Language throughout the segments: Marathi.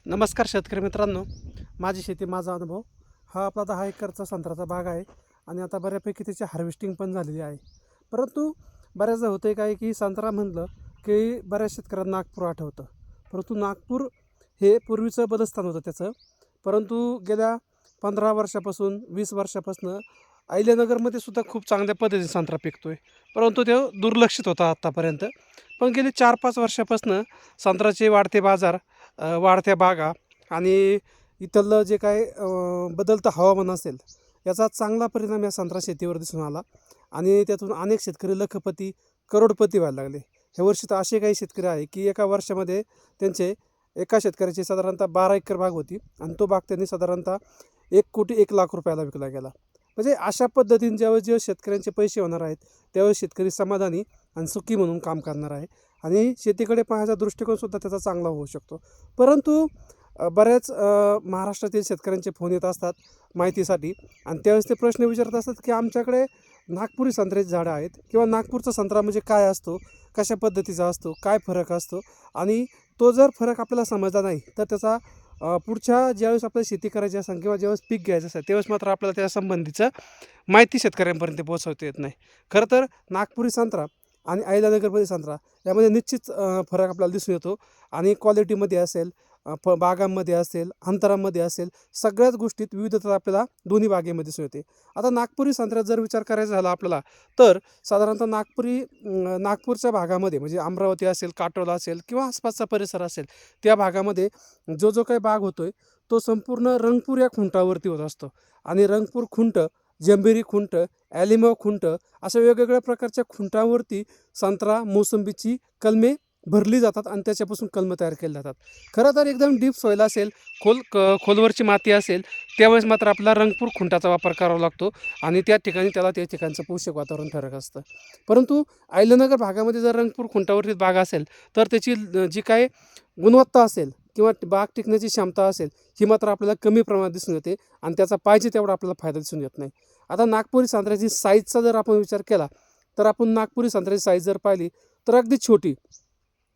नमस्कार शेतकरी मित्रांनो, माझी शेती माझा अनुभव हा आपला 10 एकरचा संत्र्याचा बाग आहे आणि आता बऱ्यापैकी त्याची हार्वेस्टिंग पण झालेली आहे. परंतु बऱ्याचदा होतं आहे काय की संत्रा म्हटलं की बऱ्याच शेतकऱ्यांना नागपूर आठवतं. परंतु नागपूर हे पूर्वीचं बलस्थान होतं त्याचं. परंतु गेल्या 15 वर्षापासून 20 वर्षापासून अहिल्यानगरमध्ये सुद्धा खूप चांगल्या पद्धतीने संत्रा पिकतो आहे. परंतु तो दुर्लक्षित होता आत्तापर्यंत. पण गेली 4-5 वर्षापासून संत्र्याचे वाढते बाजार, वाढत्या बागा आणि इथलं जे काय बदलतं हवामान असेल याचा चांगला परिणाम या संत्रा शेतीवर दिसून आला आणि त्यातून अनेक शेतकरी लखपती करोडपती व्हायला लागले. ह्या वर्षी तर असे काही शेतकरी आहे की एका वर्षामध्ये त्यांचे एका शेतकऱ्याची साधारणतः 12 एकर बाग होती आणि तो बाग त्यांनी साधारणतः 1,01,00,000 रुपयाला विकला गेला. म्हणजे अशा पद्धतीने ज्यावेळेस जेव्हा शेतकऱ्यांचे पैसे होणार आहेत त्यावेळेस शेतकरी समाधानी आणि सुखी म्हणून काम करणार आहे आणि शेतीकडे पाहण्याचा दृष्टिकोनसुद्धा त्याचा चांगला होऊ शकतो. परंतु बऱ्याच महाराष्ट्रातील शेतकऱ्यांचे फोन येत असतात माहितीसाठी आणि त्यावेळेस ते प्रश्न विचारत असतात की आमच्याकडे नागपुरी संत्र्याची झाडं आहेत किंवा नागपूरचा संत्रा म्हणजे काय असतो, कशा पद्धतीचा असतो, काय फरक असतो आणि तो जर फरक आपल्याला समजला नाही तर त्याचा पुढच्या ज्यावेळेस आपल्याला शेती करायची असेल किंवा ज्यावेळेस पीक घ्यायचं असेल त्यावेळेस मात्र आपल्याला त्या संबंधीचं माहिती शेतकऱ्यांपर्यंत पोहोचवता येत नाही. खरं तर नागपुरी संत्रा आणि अहिल्यानगरमध्ये संत्रा यामध्ये निश्चित फरक आपल्याला दिसून येतो आणि क्वालिटीमध्ये असेल, बागांमध्ये असेल, अंतरामध्ये असेल, सगळ्याच गोष्टीत विविधता आपल्याला दोन्ही बागेमध्ये दिसून येते. आता नागपुरी संत्र्यात जर विचार करायचा झाला आपल्याला तर साधारणतः नागपूरच्या भागामध्ये म्हणजे अमरावती असेल, काटोला असेल किंवा आसपासचा परिसर असेल त्या भागामध्ये जो काही बाग होतोय तो संपूर्ण रंगपूर या खुंटावरती होत असतो आणि रंगपूर खुंट, जंबिरी खुंट, ॲलिमो खुंट अशा वेगवेगळ्या प्रकारच्या खुंटावरती संत्रा मोसंबीची कलमे भरली जातात आणि त्याच्यापासून कलमं तयार केले जातात. खरं तर एकदम डीप सॉईल असेल, खोलवरची माती असेल त्यावेळेस मात्र आपल्याला रंगपूर खुंटाचा वापर करावा लागतो आणि त्या ठिकाणी त्याला त्या ठिकाणचं पोषक वातावरण ठरक असतं. परंतु अहिल्यानगर भागामध्ये जर रंगपूर खुंटावरती बाग असेल तर त्याची जी काही गुणवत्ता असेल किंवा बाग टिकण्याची क्षमता असेल ही मात्र आपल्याला कमी प्रमाणात दिसून येते आणि त्याचा पाहिजे तेवढा आपल्याला फायदा दिसून येत नाही. आता नागपुरी संत्र्याची साईजचा जर आपण विचार केला तर आपण नागपुरी संत्र्याची साईज जर पाहिली तर अगदी छोटी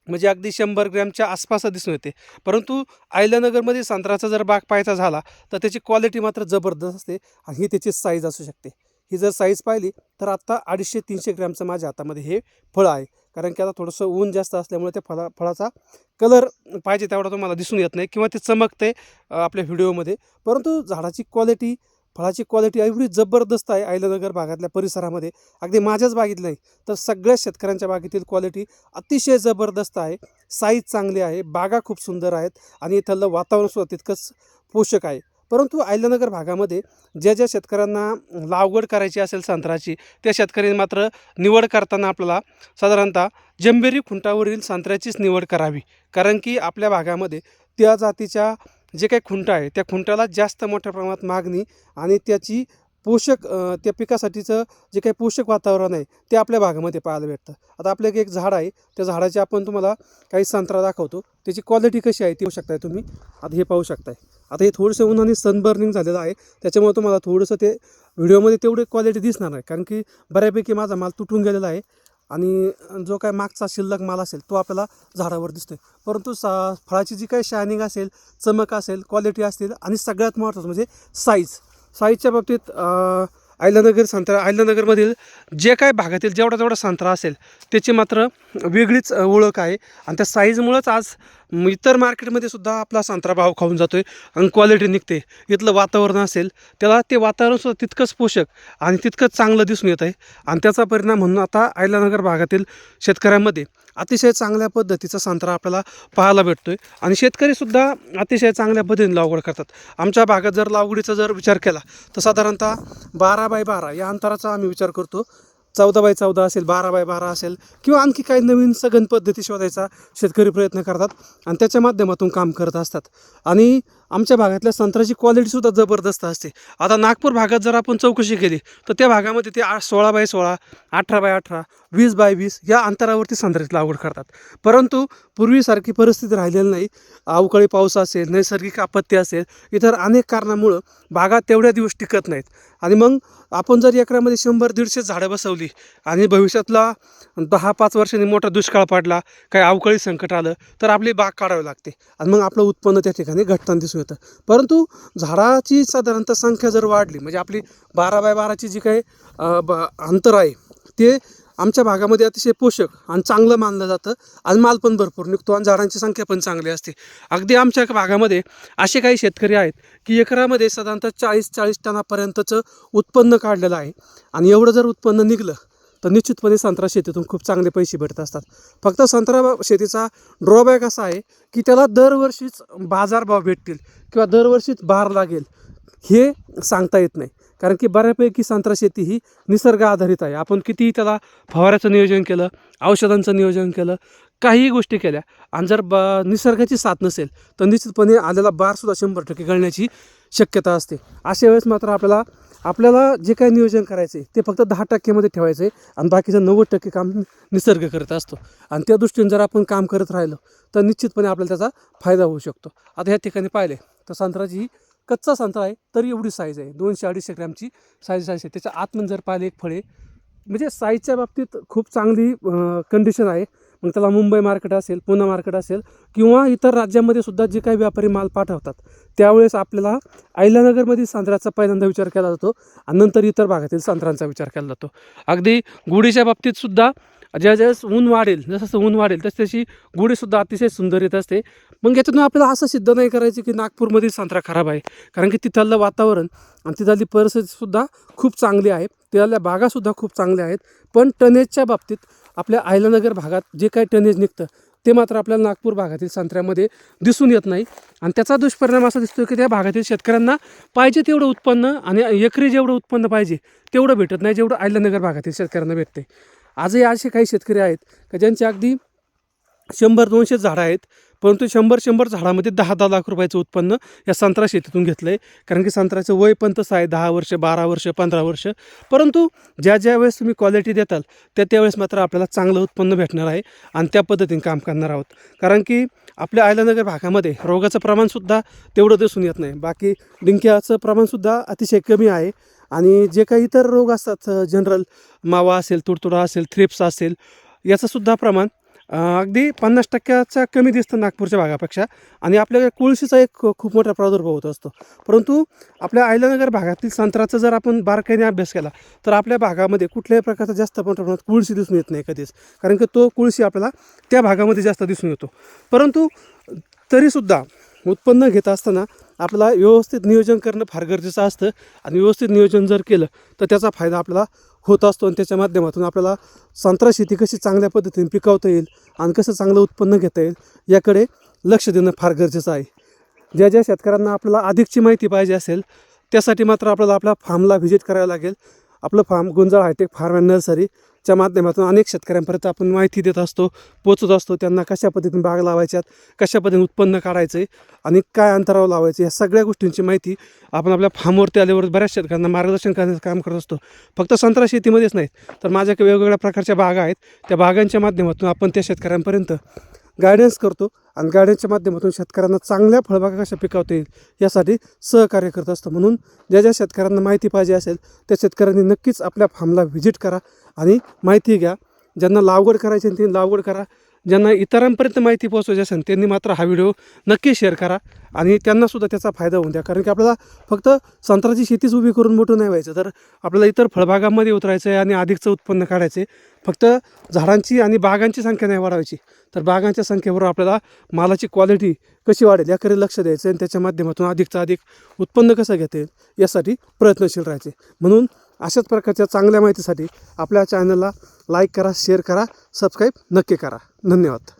म्हणजे अगदी 100 ग्रॅमच्या आसपास दिसून येते. परंतु अहिल्यानगरमध्ये संत्र्याचा जर बाग पाहायचा झाला तर त्याची क्वालिटी मात्र जबरदस्त असते आणि ही त्याची साईज असू शकते. ही जर साईज पाहिली तर आत्ता 250-300 ग्रॅमचं माझ्या हातामध्ये हे फळ आहे. कारण की आता थोडंसं ऊन जास्त असल्यामुळे त्या फळाचा कलर पाहिजे तेवढा तुम्हाला दिसून येत नाही किंवा ते चमकते आपल्या व्हिडिओमध्ये. परंतु झाडाची क्वालिटी, फळाची क्वालिटी एवढी जबरदस्त आहे अहिल्यानगर भागातल्या परिसरामध्ये. अगदी माझ्याच बागेत नाही तर सगळ्या शेतकऱ्यांच्या बागेतील क्वालिटी अतिशय जबरदस्त आहे. साईज चांगली आहे, बागा खूप सुंदर आहेत आणि इथलं वातावरणसुद्धा तितकंच पोषक आहे. परंतु अहिल्यानगर भागामध्ये ज्या शेतकऱ्यांना लागवड करायची असेल संत्र्याची त्या शेतकऱ्यांनी मात्र निवड करताना आपल्याला साधारणतः जंबेरी खुंटावरील संत्र्याचीच निवड करावी. कारण की आपल्या भागामध्ये त्या जातीच्या जे काही खुंटा आहे त्या खुंटाला जास्त मोठ्या प्रमाणात मागणी आणि त्याची त्या पिकासाठीचं जे काही पोषक वातावरण आहे ते आपल्या भागामध्ये पाहायला भेटतं. आता आपल्याकडे एक झाड आहे, त्या झाडाची आपण तुम्हाला काही संत्रा दाखवतो, त्याची क्वालिटी कशी आहे ती पाहू शकताय तुम्ही. आता हे पाहू शकताय, आता हे थोडंसं उन्हाने सनबर्निंग झालेलं आहे त्याच्यामुळे तुम्हाला थोडंसं ते व्हिडिओमध्ये तेवढी क्वालिटी दिसणार नाही कारण की बऱ्यापैकी माझा माल तुटून गेलेला आहे आणि जो काय मागचा शिल्लक माल असेल तो आपल्याला झाडावर दिसतोय. परंतु फळाची जी काही शायनिंग असेल, चमक असेल, क्वालिटी असतील आणि सगळ्यात महत्त्वाचं म्हणजे साईजच्या बाबतीत अहिल्यानगरमधील जे काय भागातील जेवढा संत्रा असेल त्याची मात्र वेगळीच ओळख आहे आणि त्या साईजमुळंच आज इतर मार्केटमध्ये सुद्धा आपला संत्रा भाव खाऊन जातो आहे आणि क्वालिटी निघते. इथलं वातावरण असेल त्याला ते वातावरणसुद्धा तितकंच पोषक आणि तितकंच चांगलं दिसून येत आहे आणि त्याचा परिणाम म्हणून आता अहिल्यानगर भागातील शेतकऱ्यांमध्ये अतिशय चांगल्या पद्धतीचा संत्रा आपल्याला पाहायला भेटतो आहे आणि शेतकरीसुद्धा अतिशय चांगल्या पद्धतीने लागवड करतात. आमच्या भागात जर लागवडीचा जर विचार केला तर साधारणतः 12x12 या अंतराचा आम्ही विचार करतो. 14x14 असेल, 12x12 असेल किंवा आणखी काही नवीन सघन पद्धती शोधायचा शेतकरी प्रयत्न करतात आणि त्याच्या माध्यमातून काम करत असतात. आणि आमच्या भागातल्या संत्र्याची क्वालिटीसुद्धा जबरदस्त असते. आता नागपूर भागात जर आपण चौकशी केली तर त्या भागामध्ये ते 16x16, 18x18, 20x20 या अंतरावरती संत्र्याची लागवड करतात. परंतु पूर्वीसारखी परिस्थिती राहिलेली नाही. अवकाळी पाऊस असेल, नैसर्गिक आपत्ती असेल, इतर अनेक कारणामुळं बागा तेवढ्या दिवस टिकत नाहीत. आणि मग आपण जर एकरामध्ये 100-150 झाडं बसवली आणि भविष्यातला 10-5 वर्षांनी मोठा दुष्काळ पडला, काही अवकाळी संकट आलं तर आपली बाग काढावी लागते आणि मग आपलं उत्पन्न त्या ठिकाणी घटताना दिसून येतं. परंतु झाडाची साधारणतः संख्या जर वाढली, म्हणजे आपली 12x12ची जी काही अंतर आहे ते आमच्या भागामध्ये अतिशय पोषक आणि चांगलं मानलं जातं आणि माल पण भरपूर निघतो आणि झाडांची संख्या पण चांगली असते. अगदी आमच्या भागामध्ये असे काही शेतकरी आहेत की एकरामध्ये साधारणतः 40 टनापर्यंतचं उत्पन्न काढलेलं आहे. आणि एवढं जर उत्पन्न निघलं तर निश्चितपणे संत्रा शेतीतून खूप चांगले पैसे भेटत असतात. फक्त संत्रा शेतीचा ड्रॉबॅक असा आहे की त्याला दरवर्षीच बाजारभाव भेटतील किंवा दरवर्षीच भार लागेल हे सांगता येत नाही. कारण की बऱ्यापैकी संत्रा शेती ही निसर्ग आधारित आहे. आपण कितीही त्याला फवाऱ्याचं नियोजन केलं, औषधांचं नियोजन केलं, काहीही गोष्टी केल्या आणि जर निसर्गाची साथ नसेल तर निश्चितपणे आलेला बारसुद्धा 100% गळण्याची शक्यता असते. अशा वेळेस मात्र आपल्याला जे काही नियोजन करायचं आहे ते फक्त 10% ठेवायचं आहे आणि बाकीचं 90% काम निसर्ग करत असतो. आणि त्या दृष्टीने जर आपण काम करत राहिलो तर निश्चितपणे आपल्याला त्याचा फायदा होऊ शकतो. आता ह्या ठिकाणी पाहिले तर संत्र्याची ही कच्चा संत्रा आहे तरी एवढी साईज आहे, 200-250 ग्रॅमची साईज आहे. त्याच्या आतमध्ये जर पाहिले एक फळे म्हणजे साईजच्या बाबतीत खूप चांगली कंडिशन आहे. मग त्याला मुंबई मार्केट असेल, पुणे मार्केट असेल किंवा इतर राज्यामध्ये सुद्धा जे काही व्यापारी माल पाठवतात त्यावेळेस आपल्याला अहिल्यानगरमधील संत्र्याचा पहिल्यांदा विचार केला जातो आणि नंतर इतर भागातील संत्र्यांचा विचार केला जातो. अगदी गुढीच्या बाबतीत सुद्धा ज्यावेळेस ऊन वाढेल, जसं ऊन वाढेल तस त्याची गुढीसुद्धा अतिशय सुंदर येत असते. मग याच्यातून आपल्याला असं सिद्ध नाही करायचं की नागपूरमधील संत्रा खराब आहे, कारण की तिथलं वातावरण आणि तिथली परिस्थितीसुद्धा खूप चांगली आहे, तिथल्या बागासुद्धा खूप चांगल्या आहेत. पण टनेजच्या बाबतीत आपल्या अहिल्यानगर भागात जे काही टनेज निघतं ते मात्र आपल्याला नागपूर भागातील संत्र्यामध्ये दिसून येत नाही. आणि त्याचा दुष्परिणाम असा दिसतो की त्या भागातील शेतकऱ्यांना पाहिजे तेवढं उत्पन्न आणि एकरी जेवढं उत्पन्न पाहिजे तेवढं भेटत नाही जेवढं अहिल्यानगर भागातील शेतकऱ्यांना भेटते. आजही असे काही शेतकरी आहेत की ज्यांचे अगदी 100-200 झाडं आहेत, परंतु 100 झाडामध्ये 10-10 लाख रुपयाचं उत्पन्न या संत्रा शेतीतून घेतलं आहे. कारण की संत्र्याचं वय पण तसं आहे 10 वर्ष, 12 वर्ष, 15 वर्ष. परंतु ज्या वेळेस तुम्ही क्वालिटी देताल त्यावेळेस मात्र आपल्याला चांगलं उत्पन्न भेटणार आहे आणि त्या पद्धतीने काम करणार आहोत. कारण की आपल्या अहिल्यानगर भागामध्ये रोगाचं प्रमाणसुद्धा तेवढं दिसून येत नाही. बाकी डिंक्याचं प्रमाणसुद्धा अतिशय कमी आहे. आणि जे काही इतर रोग असतात, जनरल मावा असेल, तुडतुडा असेल, थ्रिप्स असेल, याचंसुद्धा प्रमाण अगदी 50% कमी दिसतं नागपूरच्या भागापेक्षा. आणि आपल्याकडे कोळशीचा एक खूप मोठा प्रादुर्भाव होत असतो. परंतु आपल्या अहिल्यानगर भागातील संत्र्याचा जर आपण बारकाईने अभ्यास केला तर आपल्या भागामध्ये कुठल्याही प्रकारचा जास्त प्रमाणात कोळशी दिसून येत नाही कधीच, कारण की तो कोळशी आपल्याला त्या भागामध्ये जास्त दिसून येतो. परंतु तरीसुद्धा उत्पन्न घेत असताना आपल्याला व्यवस्थित नियोजन करणं फार गरजेचं असतं. आणि व्यवस्थित नियोजन जर केलं तर त्याचा फायदा आपल्याला होत असतो आणि त्याच्या माध्यमातून आपल्याला संत्रा शेती कशी चांगल्या पद्धतीने पिकवता येईल आणि कसं चांगलं उत्पन्न घेता येईल याकडे लक्ष देणं फार गरजेचं आहे. ज्या शेतकऱ्यांना आपल्याला अधिकची माहिती पाहिजे असेल त्यासाठी मात्र आपल्याला आपल्या फार्मला व्हिजिट करावं लागेल. आपलं farm Gunjal hitech farm and नर्सरीच्या माध्यमातून अनेक शेतकऱ्यांपर्यंत आपण माहिती देत असतो, पोचत असतो. त्यांना कशा पद्धतीने बाग लावायच्यात, कशा पद्धतीने उत्पन्न काढायचं आहे आणि काय अंतरावर लावायचं, या सगळ्या गोष्टींची माहिती आपण आपल्या फार्मवरती आल्यावर बऱ्याच शेतकऱ्यांना मार्गदर्शन करण्याचं काम करत असतो. फक्त संत्रा शेतीमध्येच नाही तर माझ्याकडे वेगवेगळ्या प्रकारच्या बागा आहेत. त्या बागांच्या माध्यमातून आपण त्या शेतकऱ्यांपर्यंत गायडन्स करतो आणि गायडन्सच्या माध्यमातून शेतकऱ्यांना चांगल्या फळबागा कशा पिकवता येईल यासाठी सहकार्य करत असतो. म्हणून ज्या शेतकऱ्यांना माहिती पाहिजे असेल त्या शेतकऱ्यांनी नक्कीच आपल्या फार्मला व्हिजिट करा आणि माहिती घ्या. ज्यांना लागवड करायची त्यांनी लागवड करा. ज्यांना इतरांपर्यंत माहिती पोहोचवायची असेल त्यांनी मात्र हा व्हिडिओ नक्की शेअर करा आणि त्यांनासुद्धा त्याचा फायदा होऊन द्या. कारण की आपल्याला फक्त संत्र्याची शेतीच उभी करून मोठं नाही व्हायचं, तर आपल्याला इतर फळबागांमध्ये उतरायचं आहे आणि अधिकचं उत्पन्न काढायचं आहे. फक्त झाडांची आणि बागांची संख्या नाही वाढवायची, तर बागांच्या संख्येबरोबर आपल्याला मालाची क्वालिटी कशी वाढेल याकडे लक्ष द्यायचं आणि त्याच्या माध्यमातून अधिकचं अधिक उत्पन्न कसं घेता येईल यासाठी प्रयत्नशील राहायचे. म्हणून अशाच प्रकारच्या चांगल्या माहितीसाठी आपल्या चॅनलला लाईक करा, शेअर करा, सबस्क्राईब नक्की करा. धन्यवाद.